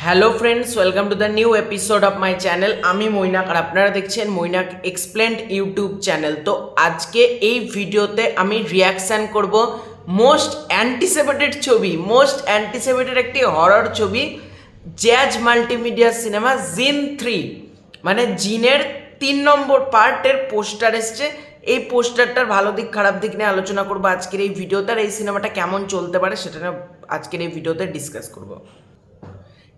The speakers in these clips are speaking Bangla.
Hello friends, welcome to the new episode of my channel. আমি মৈনাক আর আপনারা দেখছেন মৈনাক এক্সপ্লেন্ড ইউটিউব চ্যানেল। তো আজকে এই ভিডিওতে আমি রিয়াকশান করব মোস্ট অ্যান্টিসিপেটেড ছবি, মোস্ট অ্যান্টিসিপেটেড একটি হরর ছবি, জ্যাজ মাল্টিমিডিয়া সিনেমা জিন 3, মানে জিনের 3 নম্বর পার্টের পোস্টার এসছে। এই পোস্টারটার ভালো দিক খারাপ দিক নিয়ে আলোচনা করবো আজকের এই ভিডিওতে, আর এই সিনেমাটা কেমন চলতে পারে সেটা নিয়ে আজকের এই ভিডিওতে ডিসকাস করবো।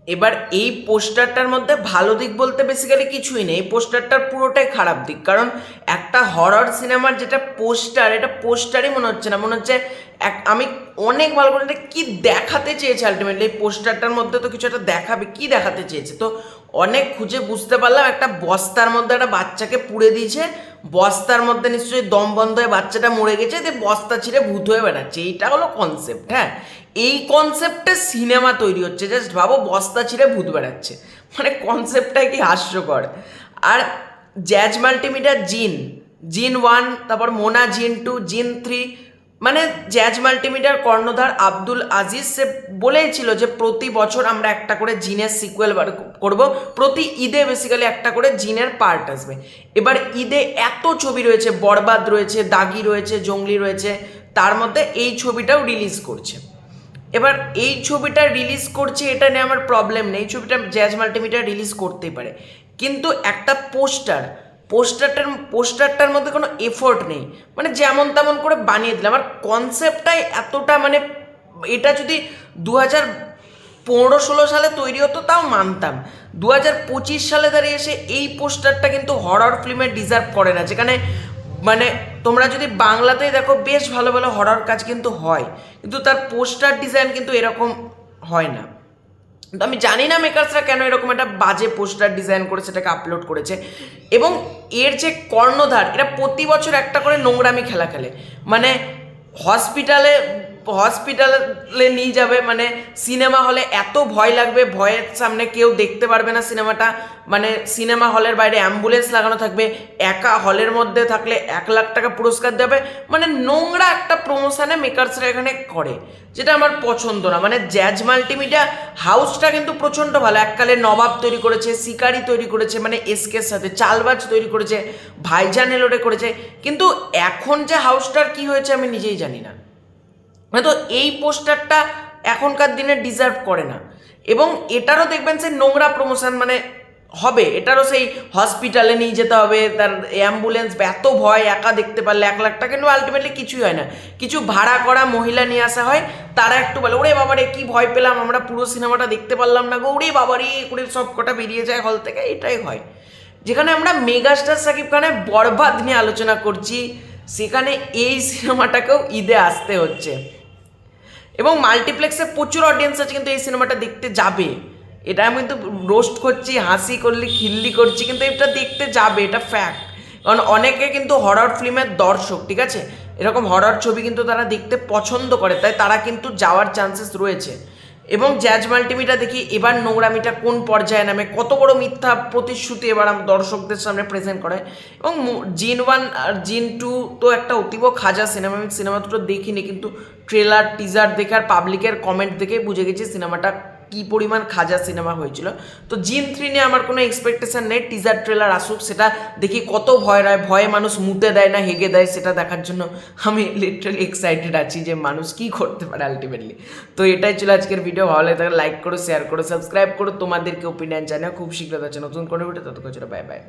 এবার এই পোস্টারটার মধ্যে ভালো দিক বলতে বেসিক্যালি কিছুই নেই, এই পোস্টারটার পুরোটাই খারাপ দিক। কারণ একটা হরর সিনেমার যেটা পোস্টার, এটা পোস্টারই মনে হচ্ছে না, মনে হচ্ছে আমি অনেক ভালো করে এটা কী দেখাতে চেয়েছে আলটিমেটলি, এই পোস্টারটার মধ্যে তো কিছু একটা দেখাবে, কী দেখাতে চেয়েছে। তো অনেক খুঁজে বুঝতে পারলাম একটা বস্তার মধ্যে একটা বাচ্চাকে পুড়ে দিয়েছে, বস্তার মধ্যে নিশ্চয়ই দম বন্ধ হয়ে বাচ্চাটা মরে গেছে, যে বস্তা ছিঁড়ে ভূত হয়ে বেড়াচ্ছে, এইটা হলো কনসেপ্ট। হ্যাঁ, এই কনসেপ্টে সিনেমা তৈরি হচ্ছে, জাস্ট ভাবো বস্তা ছিঁড়ে ভূত বেড়াচ্ছে, মানে কনসেপ্টটাই কি হাস্যকর। আর জ্যাজ মাল্টিমিডিয়া জিন 1, তারপর মোনা জিন 2, জিন 3, মানে জ্যাজ মাল্টিমিডিয়ার কর্ণধার আব্দুল আজিজ সে বলেইছিল যে প্রতি বছর আমরা একটা করে জিনের সিকুয়েল বার করব, প্রতি ঈদে বেসিক্যালি একটা করে জিনের পার্ট আসবে। এবার ঈদে এত ছবি রয়েছে, বরবাদ রয়েছে, দাগি রয়েছে, জঙ্গলি রয়েছে, তার মধ্যে এই ছবিটাও রিলিজ করছে। এবার এই ছবিটা রিলিজ করছে, এটা নিয়ে আমার প্রবলেম নেই, এই ছবিটা জ্যাজ মাল্টিমিডিয়া রিলিজ করতেই পারে, কিন্তু একটা পোস্টারটার মধ্যে কোনো এফোর্ট নেই, মানে যেমন তেমন করে বানিয়ে দিলাম। আমার কনসেপ্টটাই এতটা, মানে এটা যদি 2015-16 সালে তৈরি হতো তাও মানতাম, 2025 সালে দাঁড়িয়ে এসে এই পোস্টারটা কিন্তু হরর ফিল্মে ডিজার্ভ করে না। যেখানে মানে তোমরা যদি বাংলাতেই দেখো বেশ ভালো ভালো হরর কাজ কিন্তু হয়, কিন্তু তার পোস্টার ডিজাইন কিন্তু এরকম হয় না। তো আমি জানি না মেকার্সরা কেন এরকম একটা বাজে পোস্টার ডিজাইন করে সেটাকে আপলোড করেছে। এবং এর যে কর্ণধার, এরা প্রতি বছর একটা করে নোংরামি খেলা খেলে, মানে হসপিটালে নিয়ে যাবে, মানে সিনেমা হলে এত ভয় লাগবে, ভয়ের সামনে কেউ দেখতে পারবে না সিনেমাটা, মানে সিনেমা হলের বাইরে অ্যাম্বুলেন্স লাগানো থাকবে, একা হলের মধ্যে থাকলে 1 লাখ টাকা পুরস্কার দেবে, মানে নোংরা একটা প্রমোশনে মেকার্সরা এখানে করে, যেটা আমার পছন্দ না। মানে জ্যাজ মাল্টিমিডিয়া হাউসটা কিন্তু প্রচণ্ড ভালো, এককালে নবাব তৈরি করেছে, শিকারি তৈরি করেছে, মানে এসকের সাথে চালবাজ তৈরি করেছে, ভাইজান এলোরে করেছে, কিন্তু এখন যে হাউসটার কি হয়েছে আমি নিজেই জানি না। তো এই পোস্টারটা এখনকার দিনে ডিজার্ভ করে না। এবং এটারও দেখবেন সে নোংরা প্রমোশন মানে হবে, এটারও সেই হসপিটালে নিয়ে যেতে হবে, তার অ্যাম্বুলেন্স, এত ভয়, একা দেখতে পারলে 1 লাখ টাকা, কিন্তু আলটিমেটলি কিছুই হয় না। কিছু ভাড়া করা মহিলা নিয়ে আসা হয়, তারা একটু বলে ওরে বাবারে কি ভয় পেলাম, আমরা পুরো সিনেমাটা দেখতে পারলাম না গো, ওরে বাবারে করে সব কটা বেরিয়ে যায় হল থেকে, এটাই হয়। যেখানে আমরা মেগাস্টার শাকিব খানের বরবাদ নিয়ে আলোচনা করছি, সেখানে এই সিনেমাটাকেও ঈদে আসতে হচ্ছে, এবং মাল্টিপ্লেক্সে প্রচুর অডিয়েন্স আছে কিন্তু এই সিনেমাটা দেখতে যাবে। এটা আমি কিন্তু রোস্ট করছি, হাসি করলি খিল্লি করছি, কিন্তু এটা দেখতে যাবে, এটা ফ্যাক্ট। কারণ অনেকে কিন্তু হরর ফিল্মের দর্শক, ঠিক আছে, এরকম হরর ছবি কিন্তু তারা দেখতে পছন্দ করে, তাই তারা কিন্তু যাওয়ার চান্সেস রয়েছে। এবং জ্যাজ মাল্টিমিডিয়া দেখি এবার নোংরামিটা কোন পর্যায়ে নামে, কত বড় মিথ্যা প্রতিশ্রুতি এবার দর্শকদের সামনে প্রেজেন্ট করে। এবং জিন 1 আর জিন 2 তো একটা অতীব খাজা সিনেমা, আমি সিনেমা দুটো দেখিনি, কিন্তু ট্রেলার টিজার দেখে আর পাবলিকের কমেন্ট দেখে বুঝে গেছি সিনেমাটা কী পরিমাণ খাজা সিনেমা হয়েছিল। তো জিন 3 নিয়ে আমার কোনো এক্সপেকটেশন নেই, টিজার ট্রেলার আসুক, সেটা দেখি কত ভয়ে মানুষ মুতে দেয় না হেগে দেয়, সেটা দেখার জন্য আমি লিটারালি এক্সাইটেড আছি যে মানুষ কী করতে পারে আলটিমেটলি। তো এটাই ছিল আজকের ভিডিও, ভালো লাগে তাহলে লাইক করো, শেয়ার করো, সাবস্ক্রাইব করো, তোমাদেরকে ওপিনিয়ন জানাও। খুব শীঘ্র আছে নতুন কোনো ভিডিও, ততক্ষণ বাই বাই।